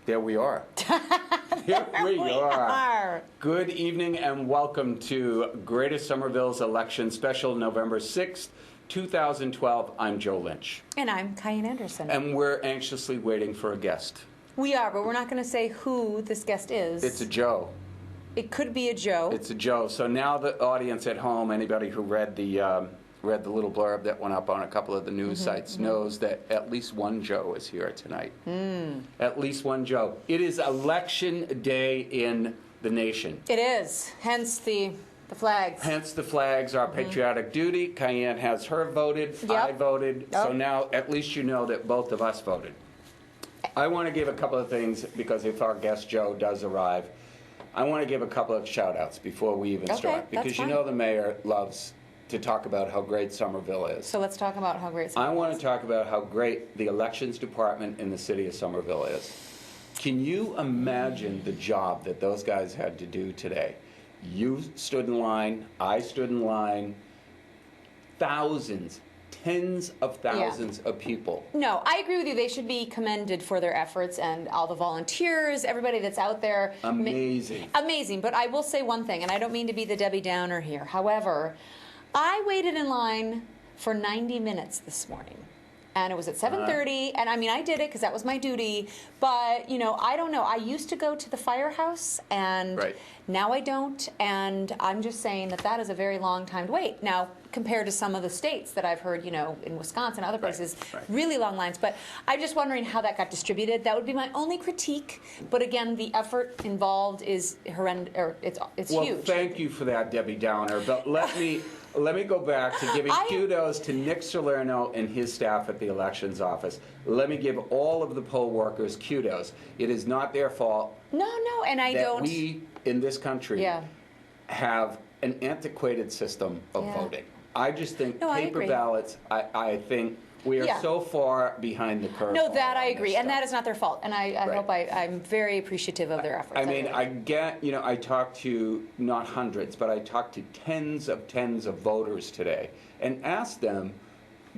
There we are. Here we are. Good evening and welcome to Greater Somerville's election special, November 6th, 2012. I'm Joe Lynch. And I'm KyAnn Anderson. And we're anxiously waiting for a guest. We are, but we're not going to say who this guest is. It's a Joe. It could be a Joe. It's a Joe. So now the audience at home, anybody who read the little blurb that went up on a couple of the news sites, knows that at least one Joe is here tonight. At least one Joe. It is election day in the nation. It is. Hence the flags. Hence the flags, our patriotic duty. KyAnn has her voted. Yep. I voted. Yep. So now at least you know that both of us voted. I want to give a couple of things because if our guest Joe does arrive, I want to give a couple of shout outs before we even start. Because you know the mayor loves to talk about how great Somerville is. So let's talk about how great Somerville is. I want to talk about how great the elections department in the city of Somerville is. Can you imagine the job that those guys had to do today? You stood in line, I stood in line, thousands, tens of thousands of people. No, I agree with you. They should be commended for their efforts and all the volunteers, everybody that's out there. Amazing. Amazing. But I will say one thing, and I don't mean to be the Debbie Downer here. However, I waited in line for 90 minutes this morning. And it was at 7:30, and I mean, I did it because that was my duty, but, you know, I don't know. I used to go to the firehouse, and now I don't, and I'm just saying that that is a very long time to wait. Now, compared to some of the states that I've heard, you know, in Wisconsin, other places, really long lines, but I'm just wondering how that got distributed. That would be my only critique, but again, the effort involved is horrendous, or it's huge. Well, thank you for that, Debbie Downer, but let me go back to giving kudos to Nick Salerno and his staff at the elections office. Let me give all of the poll workers kudos. It is not their fault. No, and I don't. We in this country have an antiquated system of voting. I just think paper ballots, I think we are so far behind the curve. No, that I agree, and that is not their fault, and I hope I'm very appreciative of their efforts. I mean, I get, you know, I talked to not hundreds, but I talked to tens of voters today and asked them,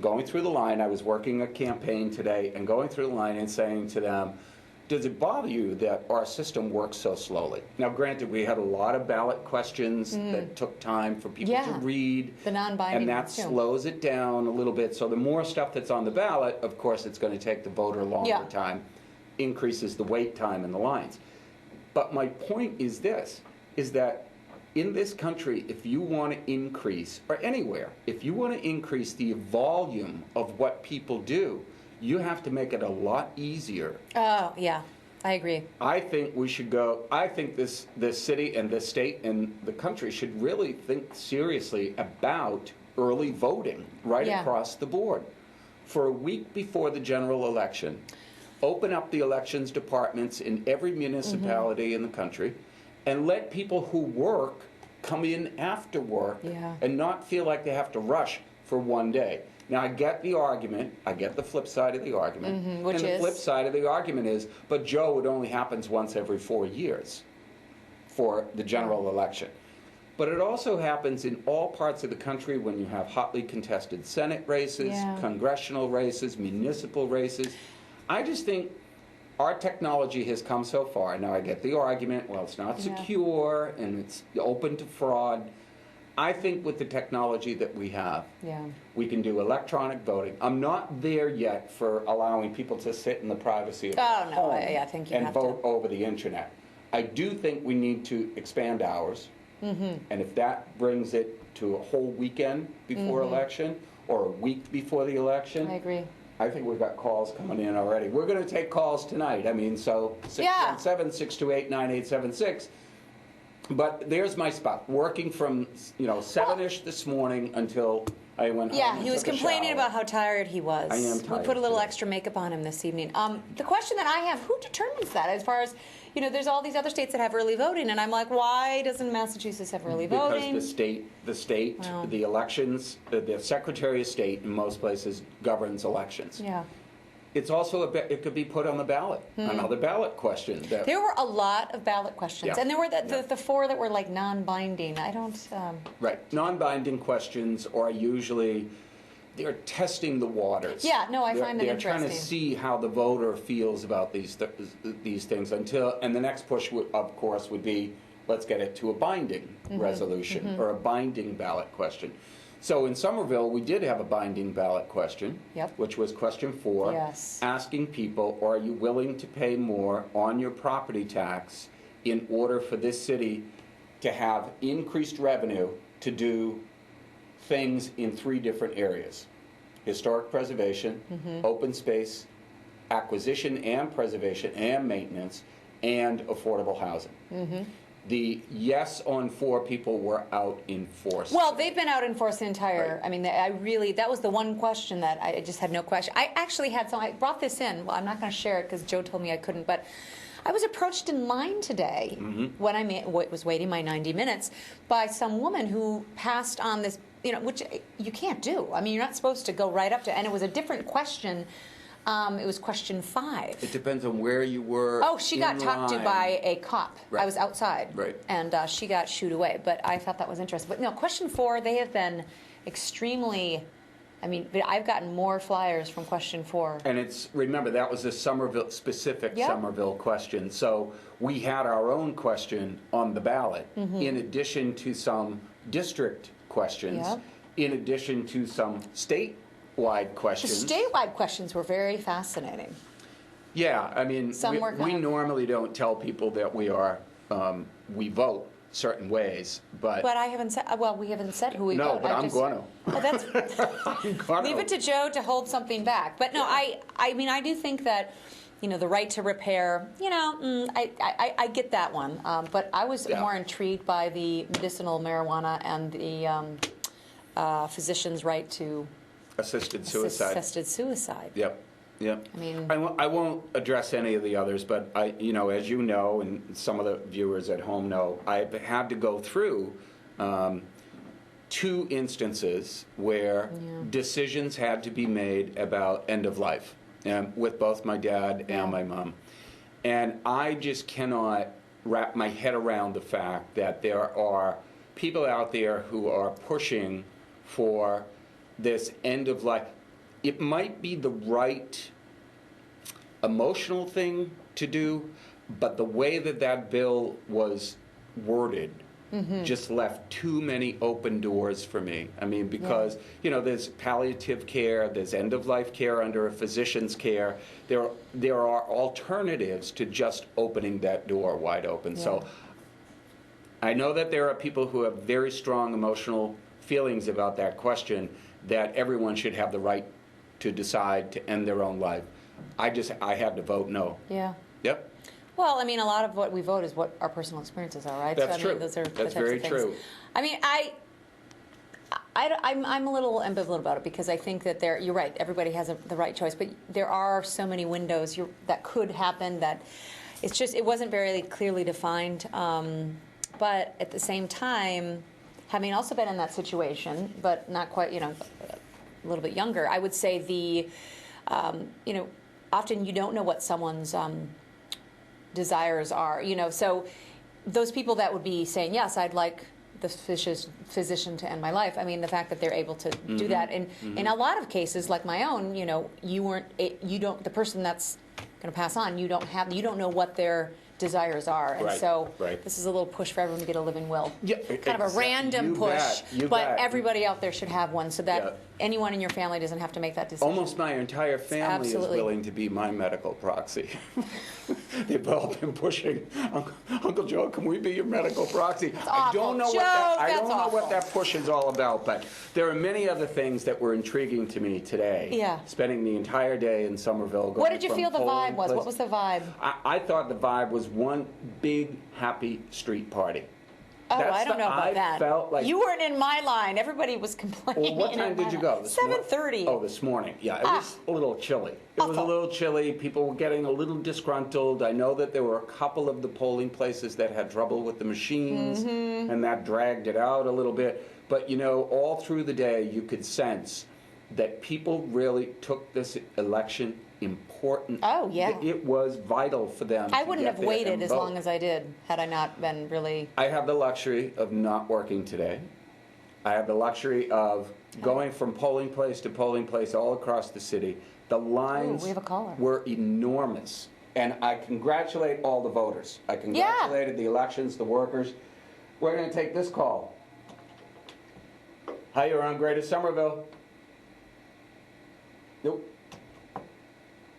going through the line, I was working a campaign today, and going through the line and saying to them, does it bother you that our system works so slowly? Now, granted, we had a lot of ballot questions that took time for people to read. The non-binding and that slows it down a little bit. So the more stuff that's on the ballot, of course, it's going to take the voter longer time, increases the wait time in the lines. But my point is this, is that in this country, if you want to increase, or anywhere, if you want to increase the volume of what people do, you have to make it a lot easier. Oh, yeah, I agree. I think we should go, I think this city and this state and the country should really think seriously about early voting across the board. For a week before the general election, open up the elections departments in every municipality in the country and let people who work come in after work and not feel like they have to rush for one day. Now, I get the argument, I get the flip side of the argument, which and the flip side of the argument is, but Joe, it only happens once every 4 years for the general election. But it also happens in all parts of the country when you have hotly contested Senate races, congressional races, municipal races. I just think our technology has come so far. Now, I get the argument, well, it's not secure and it's open to fraud. I think with the technology that we have, we can do electronic voting. I'm not there yet for allowing people to sit in the privacy of their home I think you and have vote over the internet. I do think we need to expand hours, and if that brings it to a whole weekend before election or a week before the election, I agree. I think we've got calls coming in already. We're going to take calls tonight. I mean, so 617-628-9876. But there's my spot, working from 7-ish this morning until I went home. Yeah, he was complaining about how tired he was. I am tired. We put a little extra makeup on him this evening. The question that I have, who determines that? As far as, there's all these other states that have early voting, and I'm like, why doesn't Massachusetts have early voting? Because the elections, the Secretary of State in most places governs elections. Yeah. It's also it could be put on the ballot, another ballot question. There were a lot of ballot questions, and there were the four that were like non-binding. I don't. Right, non-binding questions are usually they're testing the waters. Yeah, no, I find that They're trying to interesting. see how the voter feels about these things and the next push, of course, would be, let's get it to a binding resolution or a binding ballot question. So in Somerville, we did have a binding ballot question, which was question 4, Yes. asking people, are you willing to pay more on your property tax in order for this city to have increased revenue to do things in 3 different areas: historic preservation, open space, acquisition and preservation and maintenance, and affordable housing. The yes on 4 people were out in force. Well, they've been out in force the entire. Right. I mean, that was the one question that I just had no question. I actually had some. I brought this in. Well, I'm not going to share it because Joe told me I couldn't. But I was approached in line today when I was waiting my 90 minutes by some woman who passed on this. Which you can't do. I mean, you're not supposed to go right up to. And it was a different question. It was question 5. It depends on where you were. Oh, she got talked to by a cop. Right. I was outside. Right. And she got shooed away. But I thought that was interesting. But no, question 4, they have been extremely. I mean, I've gotten more flyers from question 4. And remember, that was a Somerville, specific Somerville question. So we had our own question on the ballot, in addition to some district questions, in addition to some statewide questions. The statewide questions were very fascinating. Yeah, I mean, Some were we normally don't tell people that we vote certain ways, but I haven't said. Well, we haven't said who we vote. no, but I'm going to. Well, that's. Leave it to Joe to hold something back. But no, I mean, I do think that. The right to repair, I get that one. But I was more intrigued by the medicinal marijuana and the physician's right to assisted suicide. Assisted suicide. Yep. I mean, I won't address any of the others, but as you know, and some of the viewers at home know, I've had to go through 2 instances where decisions had to be made about end of life. With both my dad and my mom. And I just cannot wrap my head around the fact that there are people out there who are pushing for this end of life. It might be the right emotional thing to do, but the way that bill was worded just left too many open doors for me. I mean, because, there's palliative care, there's end-of-life care under a physician's care. There are alternatives to just opening that door wide open. So I know that there are people who have very strong emotional feelings about that question, that everyone should have the right to decide to end their own life. I had to vote no. Yeah. Yep. Well, I mean, a lot of what we vote is what our personal experiences are, right? That's so, I mean, true. Those are the That's types very of things. true. I mean, I'm a little ambivalent about it because I think that you're right, everybody has the right choice, but there are so many windows that could happen that it wasn't very clearly defined. But at the same time, having also been in that situation, but not quite, a little bit younger, I would say often you don't know what someone's desires are, so those people that would be saying, yes, I'd like the physician to end my life. I mean, the fact that they're able to do that, and in a lot of cases, like my own, the person that's going to pass on, you don't know what their desires are, and so this is a little push for everyone to get a living will. Yeah, kind of a random push, but everybody out there should have one, so that anyone in your family doesn't have to make that decision. Almost my entire family is willing to be my medical proxy. They've all been pushing, Uncle Joe, can we be your medical proxy? I don't know what that push is all about, but there are many other things that were intriguing to me today. Yeah. Spending the entire day in Somerville. What did you feel the vibe was? What was the vibe? I thought the vibe was one big happy street party. Oh, I don't know about that. Felt like you weren't in my line. Everybody was complaining. Well, what time did you go? 7:30. Oh, this morning. Yeah, it was a little chilly. It was a little chilly. People were getting a little disgruntled. I know that there were a couple of the polling places that had trouble with the machines, and that dragged it out a little bit. But, all through the day, you could sense that people really took this election important. Oh, yeah. It was vital for them. I wouldn't have waited as long as I did had I not been really... I have the luxury of not working today. I have the luxury of going from polling place to polling place all across the city. The lines we have a caller. were enormous. And I congratulate all the voters. I congratulated the elections, the workers. We're going to take this call. Hi, you're on Greater Somerville. Nope.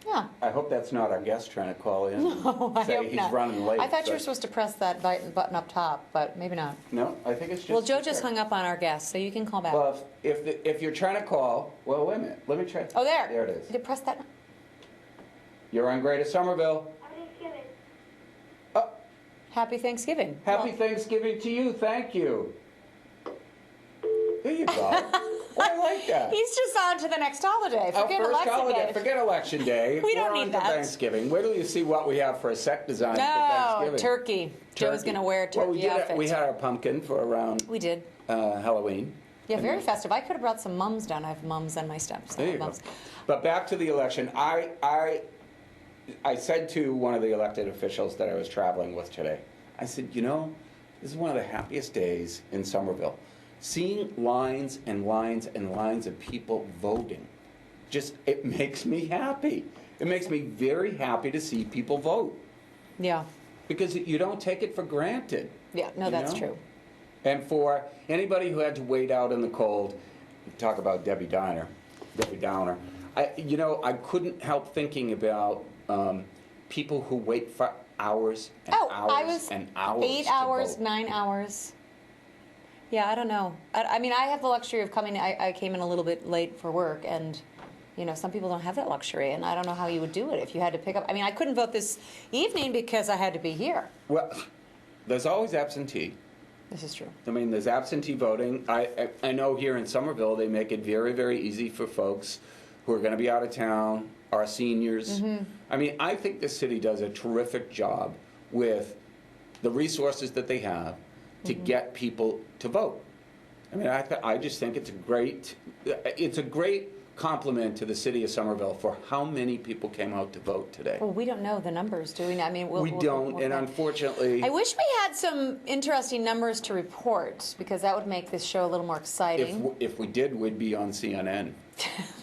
Yeah. I hope that's not our guest trying to call in. No, I say hope he's not. running late. I thought you were supposed to press that button up top, but maybe not. No, I think it's just... Well, Joe just hung up on our guest, so you can call back. Well, if you're trying to call... Well, wait a minute. Let me try. Oh, there. There it is. Did it press that? You're on Greater Somerville. Happy Thanksgiving. Happy Thanksgiving to you. Thank you. There you go. Oh, I like that. He's just on to the next holiday. Our Forget first election holiday. day. Forget election day. We don't We're need on to that. Thanksgiving. Wait till you see what we have for a set design for No, Thanksgiving. turkey. Joe's going to wear a Well, turkey outfit. we had our pumpkin for around We did. Halloween. Yeah, very festive. I could have brought some mums down. I have mums on my steps. There you go. But back to the election. I said to one of the elected officials that I was traveling with today, I said, you know, this is one of the happiest days in Somerville. Seeing lines and lines and lines of people voting, it makes me happy. It makes me very happy to see people vote. Yeah. Because you don't take it for granted. Yeah, no, that's true. And for anybody who had to wait out in the cold, talk about Debbie Downer. I couldn't help thinking about people who wait for hours and hours and hours. 8 hours, 9 hours. Yeah, I don't know. I mean, I have the luxury of coming. I came in a little bit late for work, and some people don't have that luxury, and I don't know how you would do it if you had to pick up. I mean, I couldn't vote this evening because I had to be here. Well, there's always absentee. This is true. I mean, there's absentee voting. I know here in Somerville they make it very, very easy for folks who are going to be out of town, our seniors. Mm-hmm. I mean, I think the city does a terrific job with the resources that they have to get people to vote. I mean, I just think it's a great compliment to the city of Somerville for how many people came out to vote today. Well, we don't know the numbers, do we? I mean, we don't, and unfortunately... I wish we had some interesting numbers to report, because that would make this show a little more exciting. If we did, we'd be on CNN.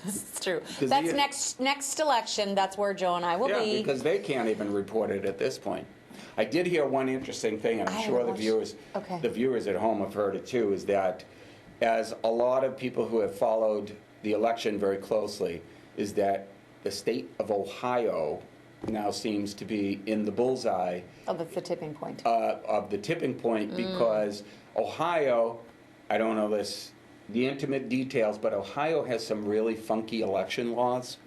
It's true. That's next election. That's where Joe and I will be. Yeah, because they can't even report it at this point. I did hear one interesting thing, and I'm sure the viewers at home have heard it too, is that as a lot of people who have followed the election very closely, is that the state of Ohio now seems to be in the bullseye. Oh, that's the tipping point. Of the tipping point, because Ohio, I don't know the intimate details, but Ohio has some really funky election laws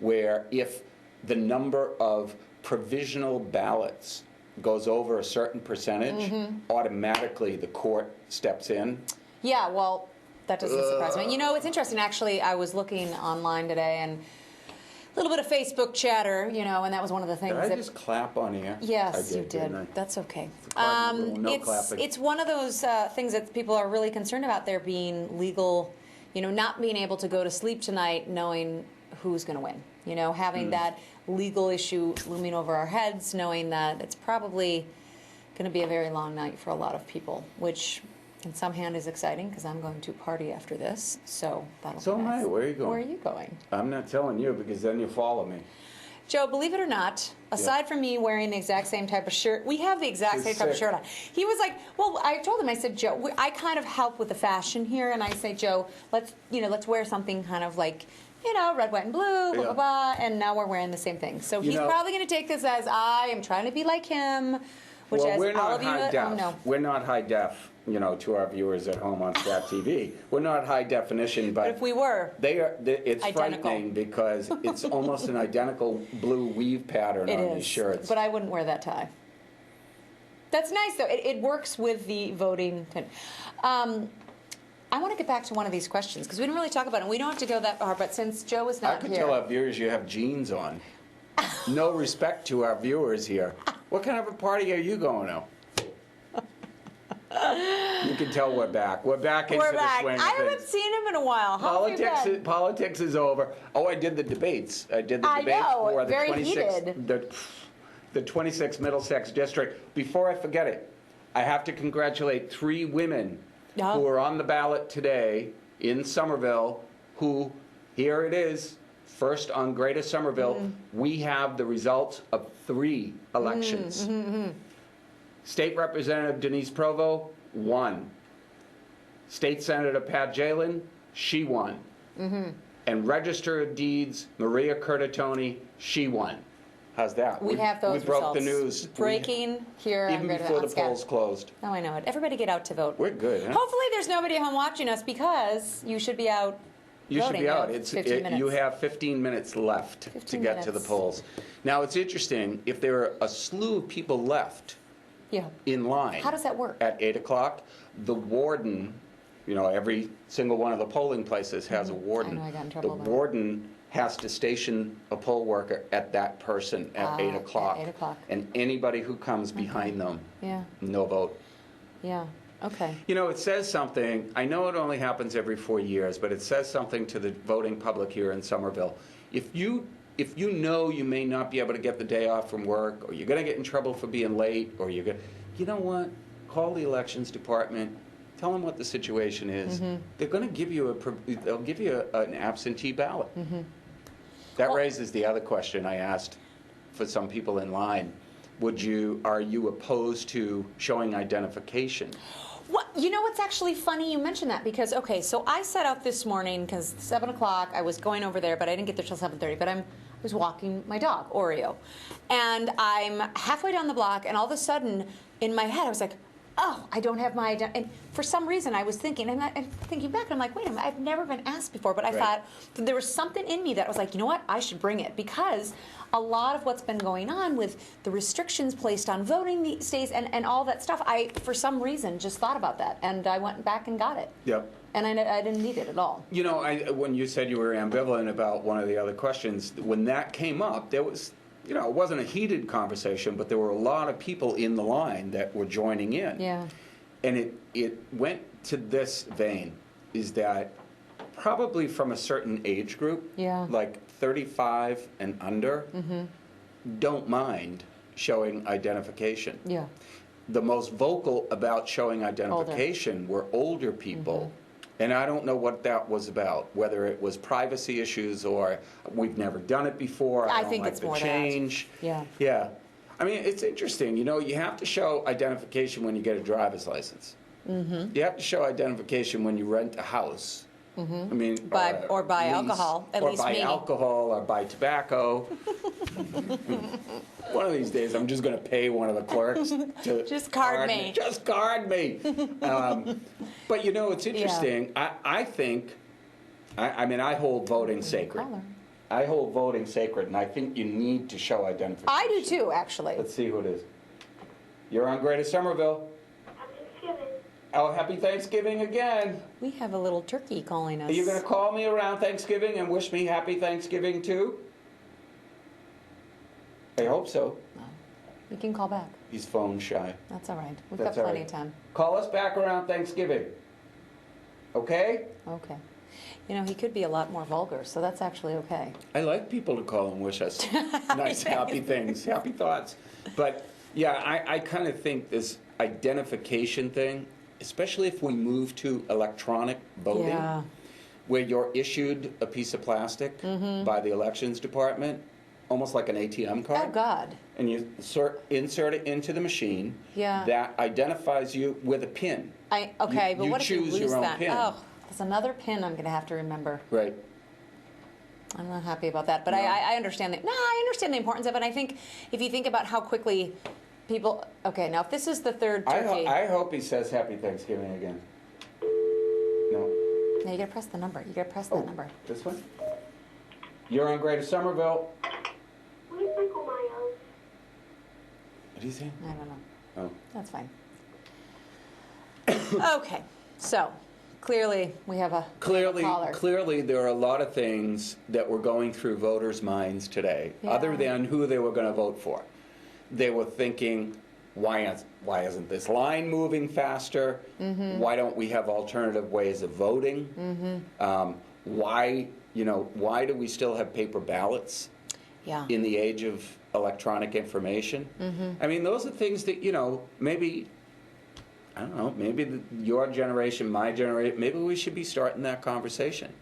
where if the number of provisional ballots goes over a certain percentage, automatically the court steps in. Yeah, well, that doesn't surprise me. You know, it's interesting. Actually, I was looking online today, and a little bit of Facebook chatter, and that was one of the things. Did I just clap on here? Yes, I you did. That's okay. Clapping. It's one of those things that people are really concerned about. There being legal, not being able to go to sleep tonight knowing who's going to win. Having that legal issue looming over our heads, knowing that it's probably going to be a very long night for a lot of people, which in some hand is exciting because I'm going to party after this, so that'll be nice. Am I. Where are you going? Where are you going? I'm not telling you because then you follow me. Joe, believe it or not, aside from me wearing the exact same type of shirt, we have the exact same type of shirt on. He was like, well, I told him, I said, Joe, I kind of help with the fashion here, and I say, Joe, let's wear something kind of like, red, white, and blue, blah, blah, blah, and now we're wearing the same thing. So he's probably going to take this as I am trying to be like him, which as all of you know. We're not high def, to our viewers at home on Stat TV. We're not high definition, but if we were, it's identical. Frightening because it's almost an identical blue weave pattern on these shirts. But I wouldn't wear that tie. That's nice, though. It works with the voting. I want to get back to one of these questions because we didn't really talk about it. We don't have to go that far, but since Joe is not here. I could tell our viewers you have jeans on. No respect to our viewers here. What kind of a party are you going to? You can tell we're back. We're back into the swing of things. I haven't seen him in a while. Politics is over. Oh, I did the debates. For the very 26th, heated. the 26th Middlesex District. Before I forget it, I have to congratulate 3 women who are on the ballot today in Somerville who, here it is, first on Greater Somerville, we have the results of 3 elections. State Representative Denise Provo won. State Senator Pat Jalen, she won. And Register of Deeds Maria Curtatone, she won. How's that? We have those We broke results. the news. Breaking here. Even before the polls closed. Oh, I know it. Everybody get out to vote. We're good, huh? Hopefully there's nobody at home watching us because you should be out You should voting. be out. You have 15 minutes. You have 15 minutes left to 15 get to the minutes. polls. Now, it's interesting, if there are a slew of people left Yeah. in line. How does that work? At 8 o'clock, the warden, every single one of the polling places has a warden. I know, I got in trouble The about that. warden has to station a poll worker at that person at 8 at o'clock. 8 o'clock. And anybody who comes behind them, Yeah. no vote. Yeah. Okay. It says something, I know it only happens every 4 years, but it says something to the voting public here in Somerville. If you know you may not be able to get the day off from work, or you're going to get in trouble for being late, or you know what? Call the elections department, tell them what the situation is. They're going to give you they'll give you an absentee ballot. That raises the other question I asked for some people in line. Are you opposed to showing identification? Well, what's actually funny you mentioned that because, okay, so I set out this morning because 7 o'clock I was going over there, but I didn't get there till 7:30, but I was walking my dog, Oreo. And I'm halfway down the block and all of a sudden in my head I was like, oh, I don't have my identity. And for some reason I was thinking, and thinking back, I'm like, wait a minute, I've never been asked before, but I thought that there was something in me that was like, you know what, I should bring it because a lot of what's been going on with the restrictions placed on voting these days and all that stuff, I, for some reason, just thought about that. And I went back and got it. Yep. And I didn't need it at all. When you said you were ambivalent about one of the other questions, when that came up, there was, it wasn't a heated conversation, but there were a lot of people in the line that were joining in. Yeah. And it went to this vein, is that probably from a certain age group, like 35 and under, don't mind showing identification. Yeah. The most vocal about showing identification were older people. And I don't know what that was about, whether it was privacy issues or we've never done it before. I don't think like it's the more change. that. Yeah. Yeah. I mean, it's interesting. You have to show identification when you get a driver's license. You have to show identification when you rent a house. I mean, Or buy alcohol, at least buy me. alcohol, or buy tobacco. One of these days, I'm just going to pay one of the clerks to Just card me. Just card me. But it's interesting. I think, I hold voting sacred. Caller. I hold voting sacred, and I think you need to show identification. I do too, actually. Let's see who it is. You're on Greater Somerville. Oh, happy Thanksgiving again. We have a little turkey calling us. Are you going to call me around Thanksgiving and wish me happy Thanksgiving too? I hope so. You can call back. He's phone shy. That's all right. We've That's got all plenty right. of time. Call us back around Thanksgiving. Okay? Okay. He could be a lot more vulgar, so that's actually okay. I like people to call and wish us nice, happy things, happy thoughts. But yeah, I kind of think this identification thing, especially if we move to electronic voting, where you're issued a piece of plastic by the elections department, almost like an ATM card. Oh, God. And you insert it into the machine. Yeah. That identifies you with a pin. But You what if you choose lose your own that? pin. Oh, there's another pin I'm going to have to remember. Right. I'm not happy about that, but No. I understand that. No, I understand the importance of it. I think if you think about how quickly people. Okay, now if this is the third turkey. I hope he says Happy Thanksgiving again. No. No, you got to press the number. You got to press that number. This one? You're on Greater Somerville. Where's Michael Myers? What do you say? I don't know. Oh. That's fine. Okay, so clearly we have a caller. Clearly, there are a lot of things that were going through voters' minds today, Yeah. other than who they were going to vote for. They were thinking, why isn't this line moving faster? Why don't we have alternative ways of voting? Why do we still have paper ballots Yeah. in the age of electronic information? I mean, those are things that, maybe I don't know, maybe your generation, my generation, maybe we should be starting that conversation.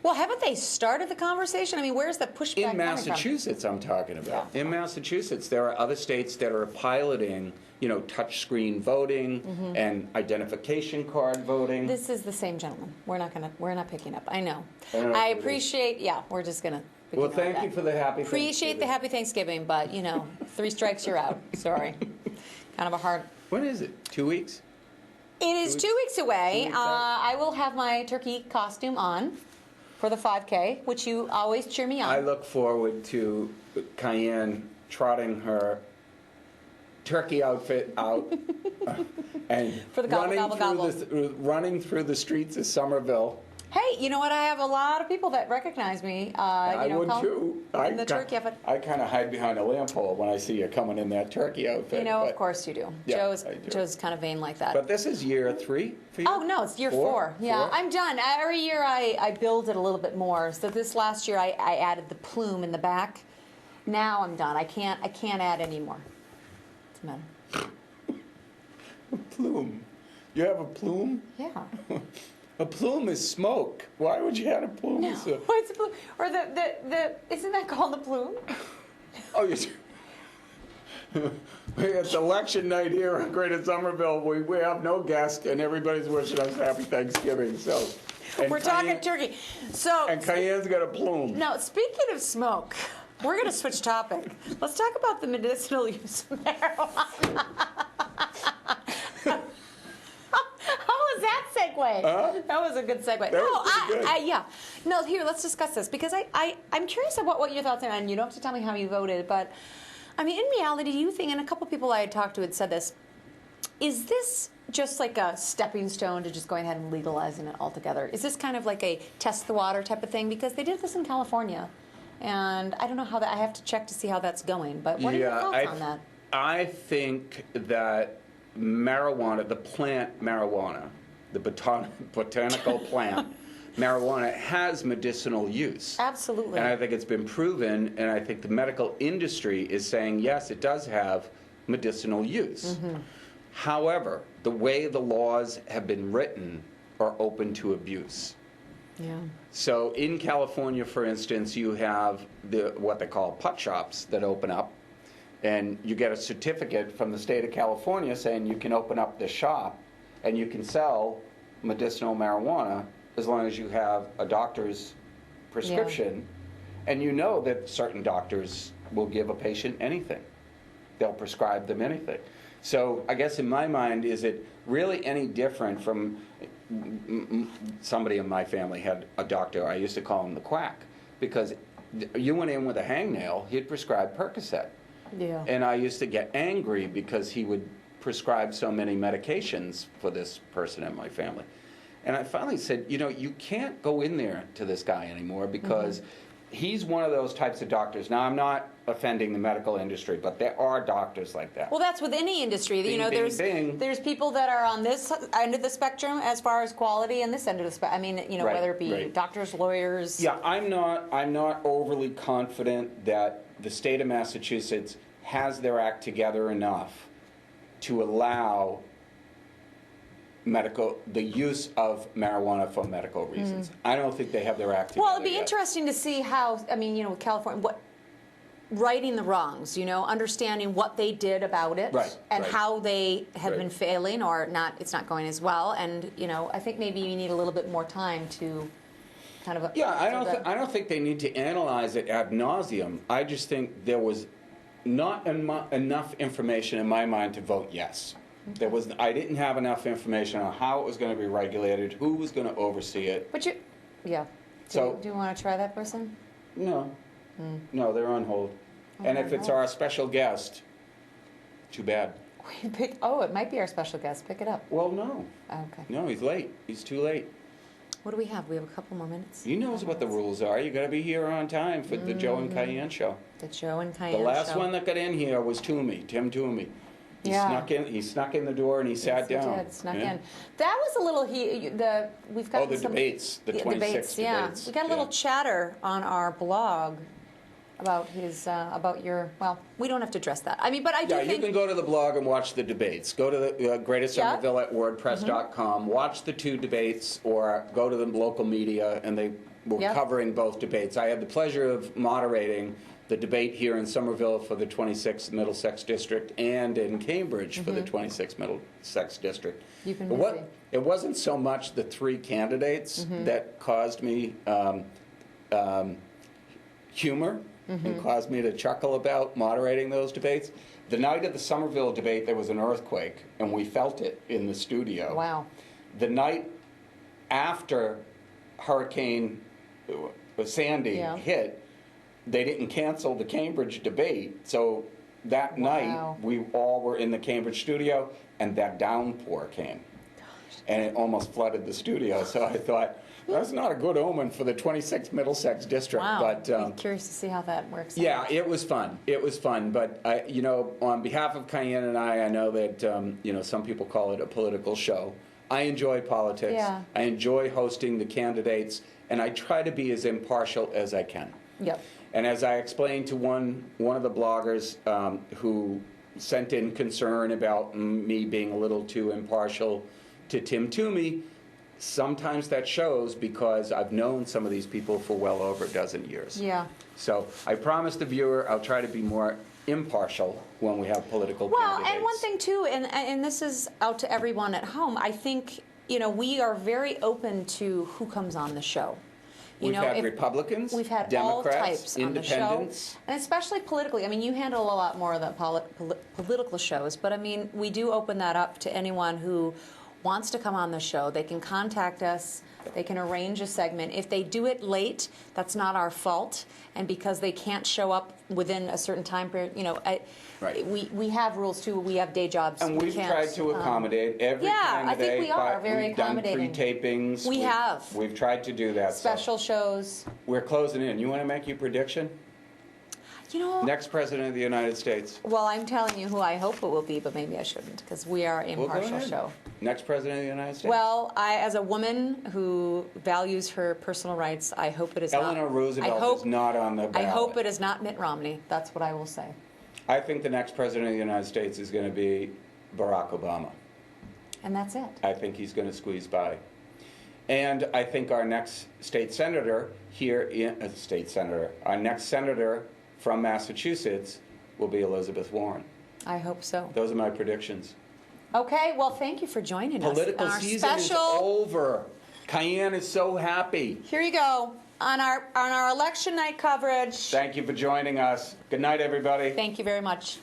Well, haven't they started the conversation? I mean, where's the pushback In coming Massachusetts, I'm talking about. Yeah. In Massachusetts, there are other states that are piloting, touch-screen voting and identification card voting. from? This is the same gentleman. We're not picking up. I know. I don't know I if it is. appreciate, yeah, we're just going to. Well, thank you for the happy Appreciate the Thanksgiving. happy Thanksgiving, but, 3 strikes, you're out. Sorry. Kind of a hard. When is it? 2 weeks? It is 2 weeks away. 2 weeks out. I will have my turkey costume on for the 5K, which you always cheer me on. I look forward to KyAnn trotting her turkey outfit out and For the gobble, gobble, gobble. running through the streets of Somerville. Hey, you know what? I have a lot of people that recognize me. I would too. In the turkey outfit. I kind of hide behind a lamp pole when I see you coming in that turkey outfit. Of but- course you do. Yeah, I do. Joe's kind of vain like that. But this is year 3 for you? Oh, no, it's year 4. Yeah, 4? I'm done. Every year I build it a little bit more. So this last year I added the plume in the back. Now I'm done. I can't add any more. What's the matter? Plume. You have a plume? Yeah. A plume is smoke. Why would you add a plume? No. What's a plume? Or the isn't that called the plume? Oh, it's election night here in Greater Somerville. We have no guest, and everybody's wishing us happy Thanksgiving. So, and We're talking KyAnn- turkey. So And KyAnn's got a plume. now, speaking of smoke, we're going to switch topic. Let's talk about the medicinal use of marijuana. How was that segue? Huh? That was a good segue. That was pretty good. Yeah. No, here, let's discuss this because I'm curious about what your thoughts are, and you don't have to tell me how you voted, but I mean, in reality, do you think, and a couple people I had talked to had said this, is this just like a stepping stone to just going ahead and legalizing it altogether? Is this kind of like a test the water type of thing? Because they did this in California, and I don't know how that, I have to check to see how that's going, but what are your thoughts on that? I think that marijuana, the plant marijuana, the botanical plant marijuana has medicinal use. Absolutely. And I think it's been proven, and I think the medical industry is saying, yes, it does have medicinal use. However, the way the laws have been written are open to abuse. Yeah. So in California, for instance, you have what they call pot shops that open up, and you get a certificate from the state of California saying you can open up this shop and you can sell medicinal marijuana as long as you have a doctor's prescription. And you know that certain doctors will give a patient anything. They'll prescribe them anything. So I guess in my mind, is it really any different from somebody in my family had a doctor, I used to call him the quack, because you went in with a hangnail, he'd prescribe Percocet. Yeah. And I used to get angry because he would prescribe so many medications for this person in my family. And I finally said, you can't go in there to this guy anymore because he's one of those types of doctors. Now, I'm not offending the medical industry, but there are doctors like that. Well, that's with any industry. Bing, bing, there's bing. there's people that are on this end of the spectrum as far as quality, and this end of the spectrum. I mean, Right, whether it be right. doctors, lawyers. Yeah, I'm not overly confident that the state of Massachusetts has their act together enough to allow the use of marijuana for medical reasons. I don't think they have their act together. Well, it'd be yet. interesting to see how. I mean, with California, righting the wrongs. Understanding what they did about it, Right, and right. how they have Right. been failing or not. It's not going as well, and I think maybe you need a little bit more time to kind of. Yeah, I don't think they need to analyze it ad nauseum. I just think there was not enough information in my mind to vote yes. I didn't have enough information on how it was going to be regulated, who was going to oversee it. But yeah. So- do you want to try that person? No, no, they're on hold. And if it's our special guest, too bad. It might be our special guest. Pick it up. Well, no, Okay. no, he's late. He's too late. What do we have? We have a couple more minutes. He knows what the rules are. You got to be here on time for the Joe and KyAnn show. The Joe and KyAnn The last show. one that got in here was Tim Toomey. He Yeah. snuck in the door and he sat Yes, down. He did, snuck Yeah. in. That was a little. We've got Oh, the debates, the 26 Yeah, debates. we got a little Yeah. chatter on our blog about his about your. Well, we don't have to address that. I mean, but I do Yeah, you think can go to the blog and watch the debates. Go to the Greatest Yeah. Somerville at WordPress.com. Watch the 2 debates, or go to the local media, and they were Yep. covering both debates. I had the pleasure of moderating the debate here in Somerville for the 26th Middlesex District and in Cambridge for the 26th Middlesex District. You've been But busy. it wasn't so much the 3 candidates that caused me humor and caused me to chuckle about moderating those debates. The night of the Somerville debate, there was an earthquake, and we felt it in the studio. wow. The night after Hurricane Sandy Yeah. hit, they didn't cancel the Cambridge debate. So that Wow. night, we all were in the Cambridge studio, and that downpour came. And it almost flooded the studio. So I thought, that's not a good omen for the 26th Middlesex District. Wow. But I'm curious to see how that works. yeah, out. it was fun. It was fun. But, on behalf of KyAnn and I know that, some people call it a political show. I enjoy politics. Yeah. I enjoy hosting the candidates, and I try to be as impartial as I can. Yep. And as I explained to one of the bloggers who sent in concern about me being a little too impartial to Tim Toomey, sometimes that shows because I've known some of these people for well over a dozen years. Yeah. So I promised the viewer I'll try to be more impartial when we have political Well, candidates. and one thing too, and this is out to everyone at home. I think we are very open to who comes on the show. We've had Republicans, We've had Democrats, all types on the show, independents. and especially politically. I mean, you handle a lot more of the political shows, but I mean, we do open that up to anyone who wants to come on the show. They can contact us. They can arrange a segment. If they do it late, that's not our fault. And because they can't show up within a certain time period, Right. we have rules too. We have day jobs. And we've can't, tried to accommodate every yeah, I candidate. think we are but very we've done accommodating. pre-tapings. We have. We've tried to do that. so special shows. we're closing in. You want to make your prediction? Next president of the United States. Well, I'm telling you who I hope it will be, but maybe I shouldn't because we are an Well, go impartial ahead. show. Next president of the United States? Well, as a woman who values her personal rights, I hope it is Eleanor not. Roosevelt is not on the I ballot. hope it is not Mitt Romney. That's what I will say. I think the next president of the United States is going to be Barack Obama. And that's it. I think he's going to squeeze by. And I think our next state senator our next senator from Massachusetts will be Elizabeth Warren. I hope so. Those are my predictions. Okay, well, thank you for joining us. Political on our season special, is over. KyAnn is so happy. Here you go. On our election night coverage. Thank you for joining us. Good night, everybody. Thank you very much.